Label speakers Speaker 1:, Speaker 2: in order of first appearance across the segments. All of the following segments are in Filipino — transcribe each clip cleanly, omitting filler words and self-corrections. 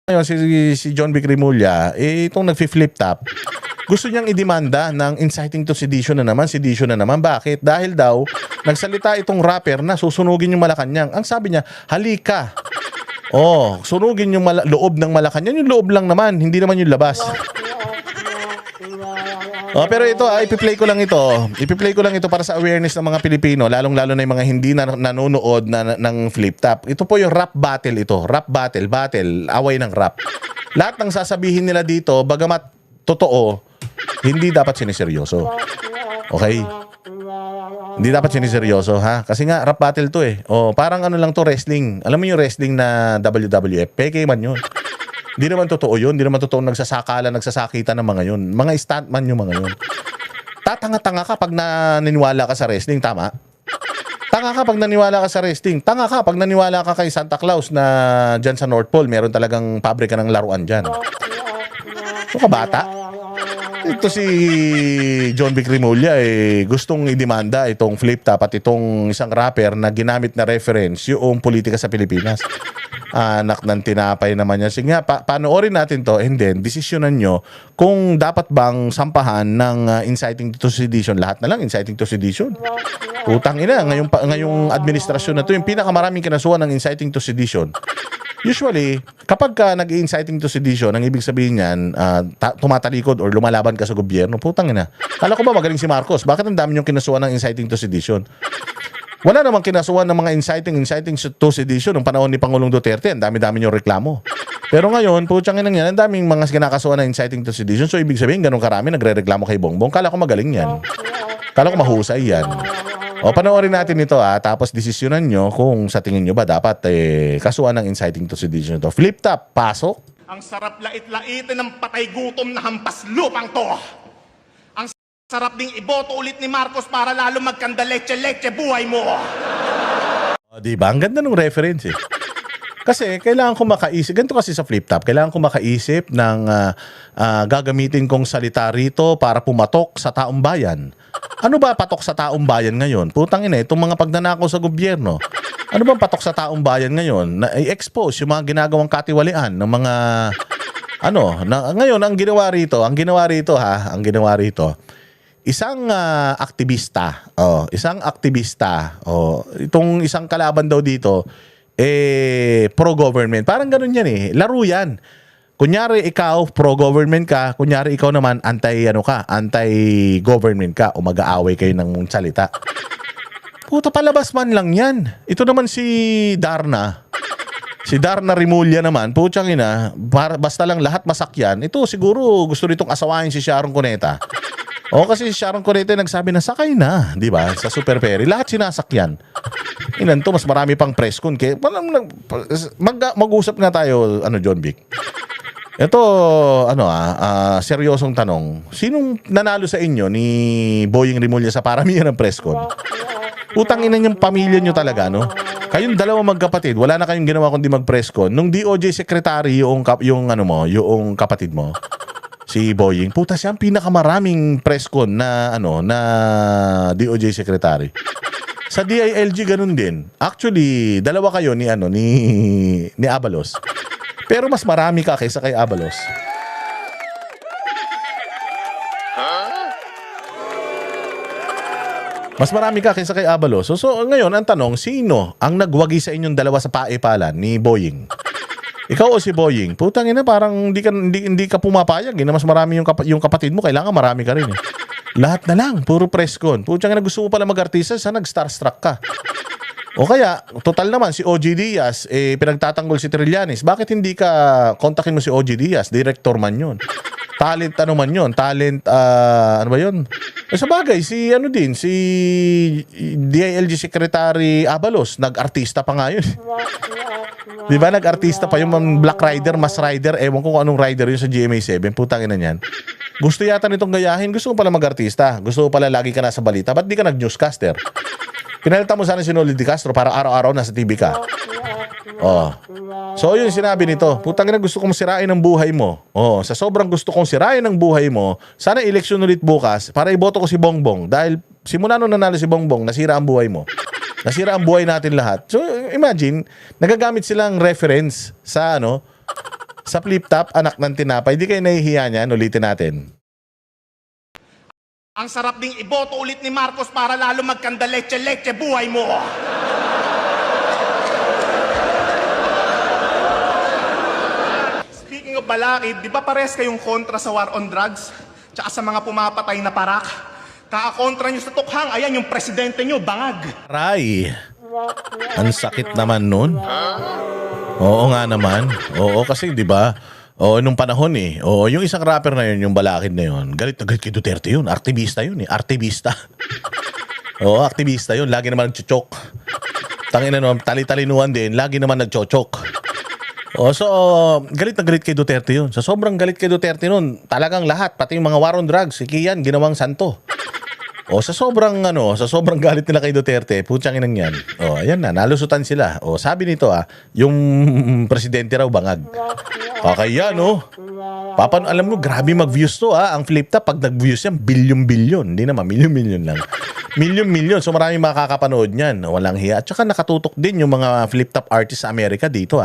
Speaker 1: Ngayon si John Vic Rimulya, itong nagfi-flip top, gusto niyang idemanda ng inciting to sedition na naman, sedition na naman. Bakit? Dahil daw, nagsalita itong rapper na susunugin yung Malacanang. Ang sabi niya, halika. Oh, sunugin yung loob ng Malacanang. Yung loob lang naman, hindi naman yung labas. Oh, pero ito ipi-play ko lang ito. Ipi-play ko lang ito para sa awareness ng mga Pilipino, lalong-lalo na yung mga hindi nanonood ng flip top. Ito po yung rap battle ito. Rap battle, away ng rap. Lahat ng sasabihin nila dito, bagamat totoo, hindi dapat siniseryoso. Okay? Hindi dapat siniseryoso, ha? Kasi nga, rap battle to eh. Oh, parang ano lang to, wrestling. Alam mo yung wrestling na WWF? Peke man yun. Hindi naman totoo yun. Hindi naman totoo nagsasakitan ng mga yun. Mga stuntman yung mga yun. Tatanga-tanga ka pag naniniwala ka sa wrestling, tama? Tanga ka pag naniwala ka sa wrestling. Tanga ka pag naniwala ka kay Santa Claus na dyan sa North Pole, meron talagang pabrika ng laruan dyan. So, kabata. Ito si John Vic Rimulya gustong idemanda itong flip top at itong isang rapper na ginamit na reference yung politika sa Pilipinas. Anak ng tinapay naman yan. Sige nga, panoorin natin to and then desisyonan nyo kung dapat bang sampahan ng inciting to sedition. Lahat na lang inciting to sedition. Utang ina, ngayong administrasyon na to yung pinakamaraming kinasuhan ng inciting to sedition. Usually, kapag ka nag-inciting to sedition, ang ibig sabihin niyan, tumatalikod or lumalaban ka sa gobyerno, putang ina. Kala ko ba magaling si Marcos? Bakit ang dami niyong kinasuhan ng inciting to sedition? Wala namang kinasuhan ng mga inciting to sedition ng panahon ni Pangulong Duterte. Ang dami-dami niyong reklamo. Pero ngayon, putang ina yan, ang daming mga kinakasuhan ng inciting to sedition. So, ibig sabihin, ganun karami nagre-reklamo kay Bongbong. Kala ko magaling yan. Kala ko mahusay yan. O, panoorin natin ito tapos desisyonan nyo kung sa tingin nyo ba dapat kasuhan ng inciting to sedition to. Flip top, pasok.
Speaker 2: Ang sarap lait-laitin ng patay gutom na hampas lupang to. Ang sarap ding iboto ulit ni Marcos para lalo magkanda leche-leche buhay mo.
Speaker 1: O, diba? Ang ganda ng reference eh. Kasi kailangan ko makaisip, ganito kasi sa flip top, kailangan ko makaisip ng gagamitin kong salita rito para pumatok sa taong bayan. Ano ba patok sa taong bayan ngayon? Putang ina, itong mga pagnanakaw sa gobyerno. Ano bang patok sa taong bayan ngayon? Na i-expose yung mga ginagawang katiwalian ng mga ngayon ang ginawa rito, isang aktivista, itong isang kalaban daw dito pro-government. Parang ganun yan laro yan. Kunyari ikaw pro-government ka, kunyari ikaw naman anti-government ka o mag-aaway kayo ng salita. Puta, palabas man lang yan. Ito naman si Darna Rimulya naman, putsang ina, basta lang lahat masakyan. Ito siguro gusto nitong asawahin si Sharon Cuneta. O kasi si Sharon Cuneta nagsabi na sakay na, di ba? Sa Super Ferry, lahat sinasakyan. Inan to, mas marami pang press con. Mag-usap nga tayo, John Vic. Ito, seryosong tanong. Sinong nanalo sa inyo ni Boying Rimulya sa paramihan ng press con? Utang ina niyang pamilya niyo talaga, no? Kayong dalawa magkapatid, wala na kayong ginawa kundi mag-press con. Nung DOJ secretary yung kapatid mo, si Boying, puta siya ang pinakamaraming press con na DOJ secretary. Sa DILG ganun din. Actually, dalawa kayo ni Abalos. Pero mas marami ka kaysa kay Abalos. Mas marami ka kaysa kay Abalos. So ngayon, ang tanong, sino ang nagwagi sa inyong dalawa sa paepalan ni Boying? Ikaw o si Boying? Putang ina, parang hindi ka pumapayag. Na mas marami yung kapatid mo, kailangan marami ka rin. Lahat na lang, puro press con. Putang ina, gusto mo pala mag-artista, sana nag-starstruck ka. O kaya, total naman, si OG Diaz, pinagtatanggol si Trillanes. Bakit hindi ka kontakin mo si OG Diaz? Director man yun. Talent, man yun? Talent, ano ba yun? Sa bagay, si DILG Secretary Abalos, nag-artista pa nga yun. Di ba, nag-artista pa yung Black Rider, Mass Rider, ewan ko kung anong rider yun sa GMA7. Putang ina niyan. Gusto yata nitong gayahin, gusto ko pala mag-artista. Gusto ko pala lagi ka nasa balita. Ba't di ka nag-newscaster? Pinalitan mo sana si Noli Di Castro para araw-araw nasa TV ka. So yun sinabi nito, putang ina, gusto kong sirain ang buhay mo. Sa sobrang gusto kong sirain ang buhay mo, sana eleksyon ulit bukas para iboto ko si Bongbong. Dahil simula nung nanalo si Bongbong, nasira ang buhay mo. Nasira ang buhay natin lahat. So imagine, nagagamit silang reference sa Sa flip top, anak ng tinapay. Di kayo nahihiya niyan. Ulitin natin.
Speaker 2: Ang sarap ding iboto ulit ni Marcos para lalo magkanda leche-leche buhay mo. Speaking of balakid, di ba pares kayong kontra sa war on drugs? Tsaka sa mga pumapatay na parak? Kakakontra nyo sa tukhang, ayan yung presidente nyo, bangag.
Speaker 1: Aray. Ang sakit naman nun. Oo nga naman. Oo, kasi di ba? Oo, nung panahon eh. Oo, yung isang rapper na yun, yung balakid na yun. Galit na galit kay Duterte yun. Aktivista yun eh. Aktivista. Oo, aktivista yun. Lagi naman nagchochok. Tangina no, tali-talinuan din. Lagi naman nagchochok. Oh, so galit na galit kay Duterte yun. So sobrang galit kay Duterte nun, talagang lahat, pati yung mga war on drugs, si Kian, ginawang santo. O sa sobrang galit nila kay Duterte, putsang inang yan. O ayan na, nalusutan sila. O sabi nito yung presidente raw bangag. Kaya no. Alam mo, grabe mag-views to ang flip top, pag nag-views yan, bilyon-bilyon. Hindi naman, milyon-milyon lang. Milyon-milyon. So maraming makakapanood niyan. Walang hiya. At saka nakatutok din yung mga flip top artists sa Amerika dito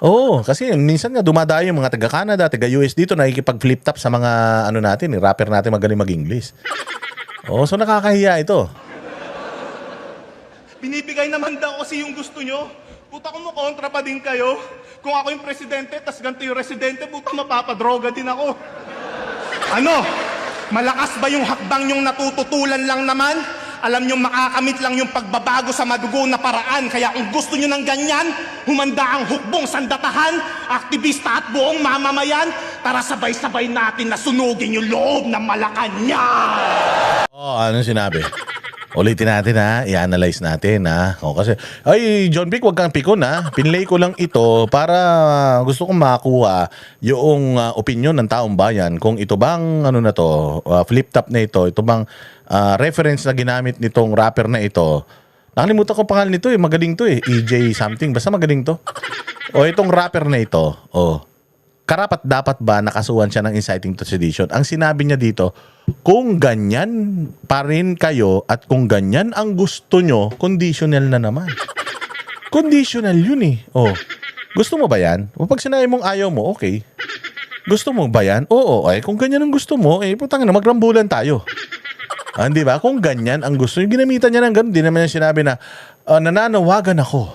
Speaker 1: Oo, kasi minsan nga dumadayo yung mga taga-Canada, taga-US dito, nakikipag-flip top sa mga natin, rapper natin magaling mag-English. So nakakahiya ito.
Speaker 2: Binibigay naman daw kasi yung gusto nyo. Puta kung mo kontra pa din kayo. Kung ako yung presidente, tas ganito yung residente, puta mapapadroga din ako. Ano? Malakas ba yung hakbang yung natututulan lang naman? Alam nyo, makakamit lang yung pagbabago sa madugo na paraan. Kaya kung gusto nyo ng ganyan, humanda ang hukbong sandatahan, aktivista at buong mamamayan, tara sabay-sabay natin na sunugin yung loob ng Malacanang.
Speaker 1: Anong sinabi? Ulitin natin i-analyze natin kasi, John Vic, wag kang pikon Pinlay ko lang ito para gusto kong makakuha yung opinion ng taong bayan kung ito bang flip top na ito bang reference na ginamit nitong rapper na ito. Nakalimutan ko pangalan nito magaling to EJ something, basta magaling to. Itong rapper na ito, karapat dapat ba nakasuhan siya ng inciting to sedition? Ang sinabi niya dito, kung ganyan pa rin kayo at kung ganyan ang gusto nyo, conditional na naman. Conditional yun Gusto mo ba yan? O pag sinabi mong ayaw mo, okay. Gusto mo ba yan? Oo. Kung ganyan ang gusto mo, putang na, magrambulan tayo. Di ba? Kung ganyan ang gusto nyo, ginamitan niya ng ganun. Di naman niya sinabi na, nananawagan ako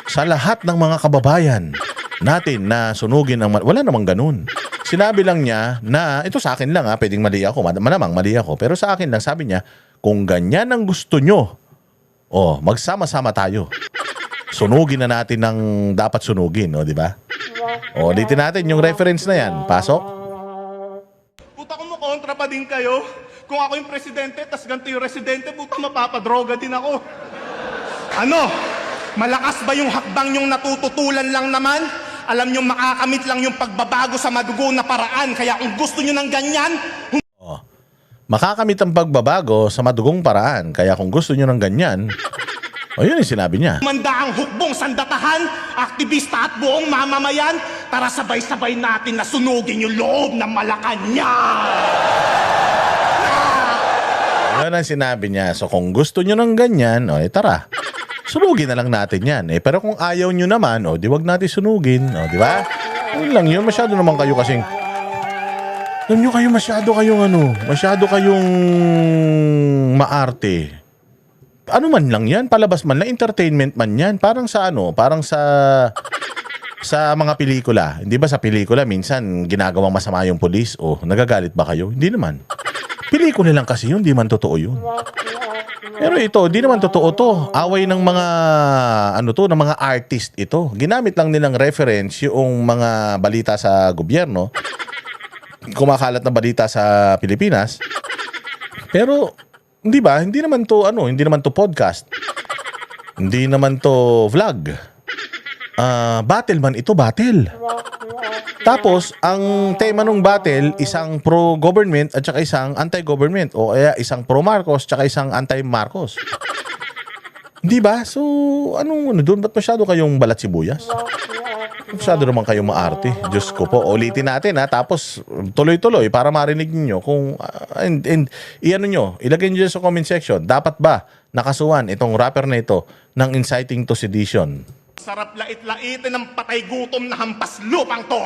Speaker 1: sa lahat ng mga kababayan natin na sunugin ang... Wala namang ganun. Sinabi lang niya na, ito sa akin lang pwedeng mali ako, malamang mali ako, pero sa akin lang sabi niya, kung ganyan ang gusto nyo, magsama-sama tayo. Sunugin na natin ng dapat sunugin, di ba? Ulitin natin yung reference na yan. Pasok.
Speaker 2: Puta kung mo kontra pa din kayo. Kung ako yung presidente, tas ganito yung residente, puta mapapadroga din ako. Ano? Malakas ba yung hakbang yung natututulan lang naman? Alam nyo, makakamit lang yung pagbabago sa madugo na paraan. Kaya kung gusto nyo ng ganyan...
Speaker 1: Makakamit ang pagbabago sa madugong paraan. Kaya kung gusto nyo ng ganyan... yun yung sinabi niya.
Speaker 2: Humanda ang hukbong sandatahan, aktivista at buong mamamayan, tara sabay-sabay natin na sunugin yung loob ng Malacanang.
Speaker 1: Yun ang sinabi niya. So kung gusto nyo ng ganyan, tara. Sunugin na lang natin yan. Pero kung ayaw nyo naman, di wag natin sunugin. Di ba? Yun lang yun. Masyado naman kayo kasing... Alam nyo kayo, masyado kayong maarte. Ano man lang yan, palabas man lang, entertainment man yan. Parang sa mga pelikula. Hindi ba sa pelikula, minsan ginagawang masama yung pulis? Nagagalit ba kayo? Hindi naman. Pelikula lang kasi yun, di man totoo yun. Pero ito, di naman totoo to. Away ng mga ng mga artist ito. Ginamit lang nilang reference yung mga balita sa gobyerno. Kumakalat na balita sa Pilipinas. Pero hindi ba? Hindi naman to podcast. Hindi naman to vlog. Battle man ito, battle. Tapos, ang tema ng battle, isang pro-government at saka isang anti-government. O kaya isang pro-Marcos at saka isang anti-Marcos. Di ba? So, doon? Ba't masyado kayong balat sibuyas? Masyado naman kayong maarte. Diyos ko po. Ulitin natin Tapos, tuloy-tuloy para marinig niyo kung... ilagay niyo sa comment section. Dapat ba nakasuhan itong rapper na ito ng inciting to sedition?
Speaker 2: Sarap lait-laitin ng patay gutom na hampas lupang to.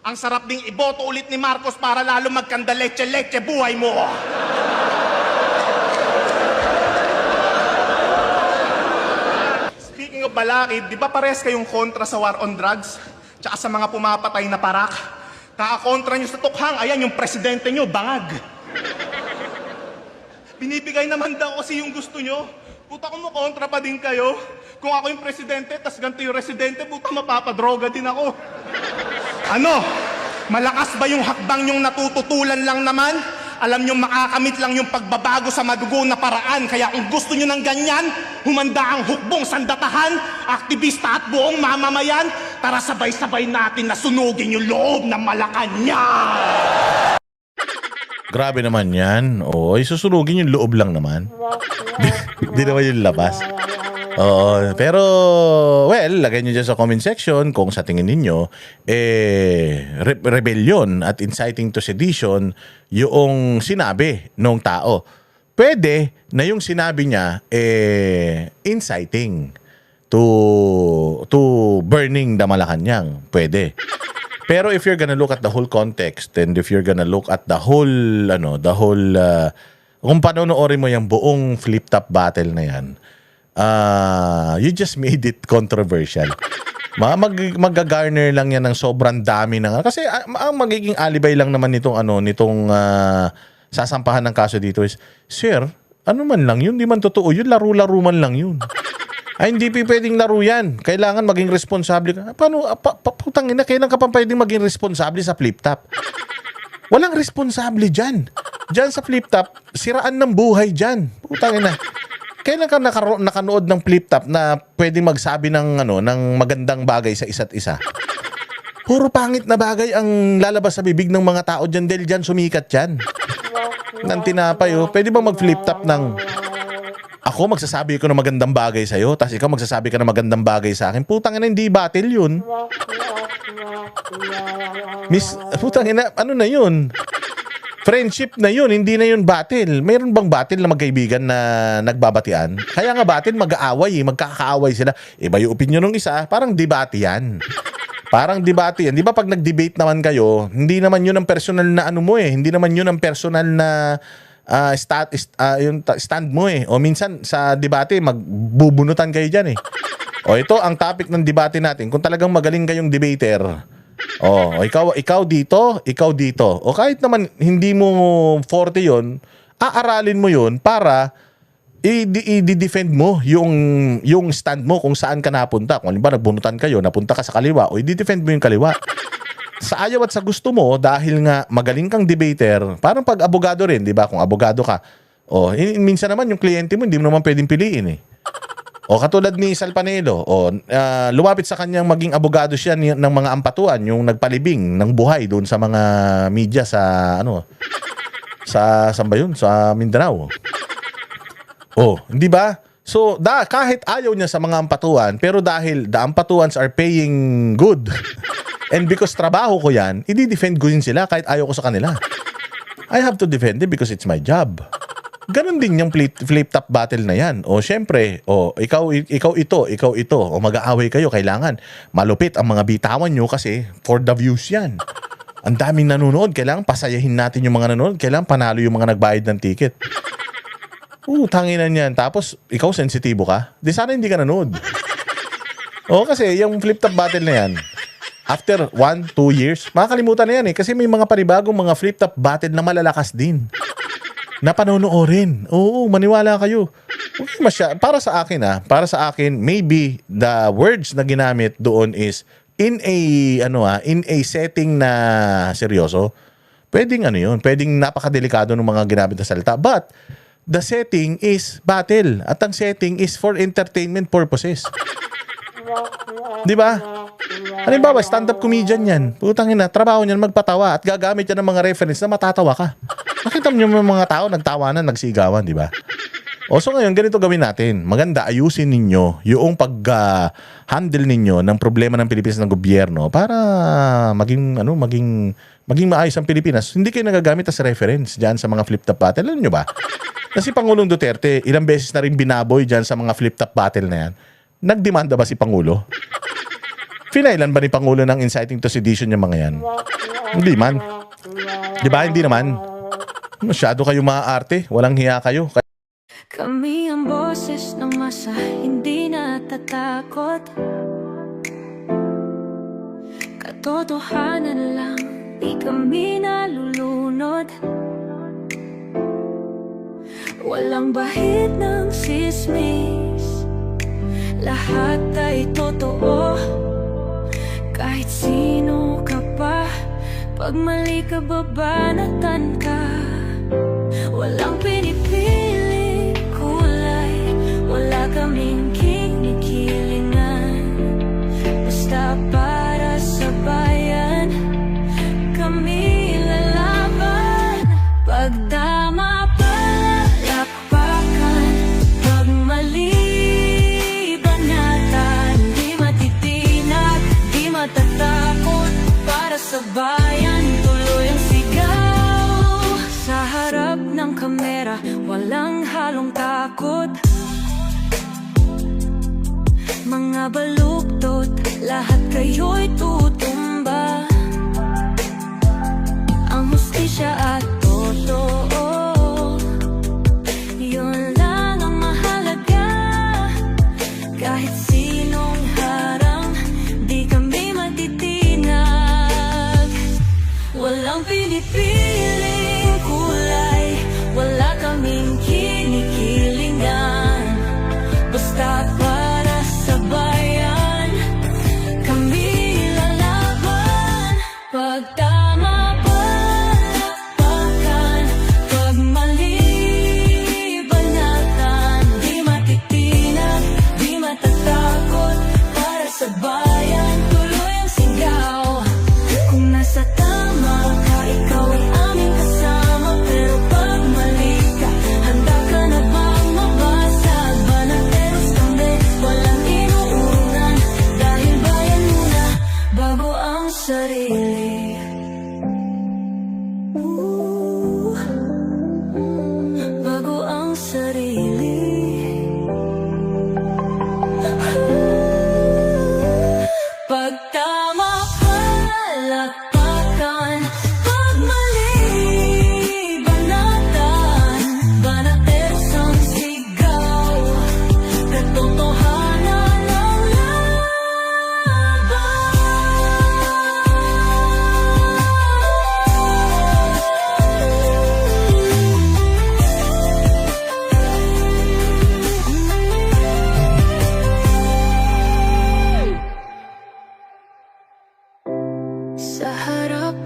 Speaker 2: Ang sarap ding iboto ulit ni Marcos para lalo magkanda leche-leche buhay mo. Speaking of balakid, di ba pares kayong kontra sa war on drugs? Tsaka sa mga pumapatay na parak? Kaka-kontra nyo sa tukhang, ayan yung presidente nyo, bangag. Binibigay naman daw kasi yung gusto nyo. Puta kung kontra pa din kayo. Kung ako yung presidente, tas ganito yung residente, puta mapapadroga din ako. Ano? Malakas ba yung hakbang yung natututulan lang naman? Alam nyo, makakamit lang yung pagbabago sa madugo na paraan. Kaya kung gusto nyo ng ganyan, humanda ang hukbong sandatahan, aktivista at buong mamamayan, tara sabay-sabay natin na sunugin yung loob ng Malacanang.
Speaker 1: Grabe naman yan. Oo, isusunugin yung loob lang naman. Hindi naman yung labas. Oo, pero, well, lagay nyo dyan sa comment section kung sa tingin ninyo, rebellion at inciting to sedition yung sinabi ng tao. Pwede na yung sinabi niya, inciting to burning the Malacanang. Pwede. Pero if you're gonna look at the whole context and if you're gonna look at the whole kung panonoorin mo yung buong flip-top battle na yan, you just made it controversial. Mag-garner lang yan ng sobrang dami na kasi ang magiging alibay lang naman nitong sasampahan ng kaso dito is, sir, ano man lang yun, di man totoo yun, laro-laro man lang yun. Ay, hindi pwedeng laro yan. Kailangan maging responsable ka. Paano, putang ina, kailan ka pa pwedeng maging responsable sa flip-top? Walang responsable dyan. Dyan sa flip-top, siraan ng buhay dyan. Putang ina. Kailan ka nakanood ng flip-top na pwedeng magsabi ng magandang bagay sa isa't isa? Puro pangit na bagay ang lalabas sa bibig ng mga tao dyan dahil dyan sumikat dyan. Nang tinapay, pwede ba mag-flip-top ng ako magsasabi ko ng magandang bagay sa'yo, tapos ikaw magsasabi ka ng magandang bagay sa akin? Putang ina, hindi battle yun. Putang ina, ano na yun? Friendship na yun, hindi na yun battle. Mayroon bang battle na magkaibigan na nagbabatian? Kaya nga battle, mag-aaway, magkakaaway sila. Iba yung opinion ng isa, parang debate yan. Parang debate yan. Di ba pag nag-debate naman kayo, hindi naman yun ang personal na hindi naman yun ang personal na yung stand mo O minsan sa debate magbubunutan kayo diyan O ito ang topic ng debate natin. Kung talagang magaling kayong debater, ikaw dito. O kahit naman hindi mo 40 'yon, aaralin mo 'yon para i-defend mo yung stand mo kung saan ka napunta. Kung halimbawa nagbunutan kayo, napunta ka sa kaliwa, o i-defend mo yung kaliwa. Sa ayaw at sa gusto mo, dahil nga magaling kang debater, parang pag abogado rin, di ba? Kung abogado ka, minsan naman yung kliyente mo, hindi mo naman pwedeng piliin O katulad ni Sal Panelo, lumapit sa kanyang maging abogado siya ng mga ampatuan, yung nagpalibing ng buhay doon sa mga media sa saan ba yun? Sa Mindanao. Hindi ba? So, kahit ayaw niya sa mga ampatuan, pero dahil the ampatuans are paying good, and because trabaho ko yan, i-defend ko yun sila kahit ayaw ko sa kanila. I have to defend it because it's my job. Ganon din yung flip-top battle na yan. Syempre, ikaw ito. Mag-aaway kayo, kailangan malupit ang mga bitawan nyo kasi for the views yan. Ang daming nanonood, kailangan pasayahin natin yung mga nanonood, kailangan panalo yung mga nagbayad ng ticket. Tanginan yan. Tapos, ikaw sensitibo ka? Di sana hindi ka nanood. Kasi yung flip-top battle na yan, after 1-2 years, makakalimutan na yan kasi may mga panibagong mga flip-top battle na malalakas din. Na panonoorin. Maniwala kayo. Para sa akin, maybe the words na ginamit doon is in a setting na seryoso. Pwedeng pwedeng napakadelikado ng mga ginamit na salita. But the setting is battle at ang setting is for entertainment purposes. Di ba? Halimbawa, stand-up comedian yan. Putang ina, trabaho niyan magpatawa at gagamit yan ng mga reference na matatawa ka. Nakita mo yung mga tao nagtawanan, nagsigawan, di ba? So ngayon, ganito gawin natin. Maganda, ayusin ninyo yung pag-handle ninyo ng problema ng Pilipinas ng gobyerno para maging maayos ang Pilipinas. Hindi kayo nagagamit as reference dyan sa mga flip-top battle. Alam nyo ba? Kasi Pangulong Duterte, ilang beses na rin binaboy dyan sa mga flip-top battle na yan. Nagdemanda ba si Pangulo? Finailan ba ni Pangulo ng inciting to sedition yung mga yan? Hindi man. Di ba? Hindi naman. Masyado kayo maaarte. Walang hiya kayo.
Speaker 3: Kami ang boses ng masa, hindi natatakot. Katotohanan lang, di kami nalulunod. Walang bahid ng sismis, lahat ay totoo. Kahit sino ka pa, pag mali ka babanatan ka. Walang pinipili kulay, wala kaming kinikilingan. Basta para sa bayan, kami lalaban. Pagdama palakpakan, pag mali banatan, di matitinag, di matatakot. Para sa bayan, tuloy ang sigaw. Sa harap ng kamera, walang halong takot. Mga baluktot, lahat kayo'y tutumba. Ang hustisya at totoo, yun lang ang mahalaga. Kahit sinong harang, di kami matitinag. Walang pinipiling kulay, wala kaming kinikilingan. Basta para sa bayan, kami lalaban. Pag tama palakpakan, pag mali banatan, di matitinag, di matatakot. Para sa bayan, tuloy ang sigaw. Kung nasa tama ka, ikaw ay aming kasama. Pero pag mali ka, handa ka na bang mabasag? Banateros kami, walang inuunan. Dahil bayan muna, bago ang sarili. Bago ang sarili. Pag tama palakpakan, pag mali banatan, banateros ang sigaw. Katotohanan ang laban. Sa harap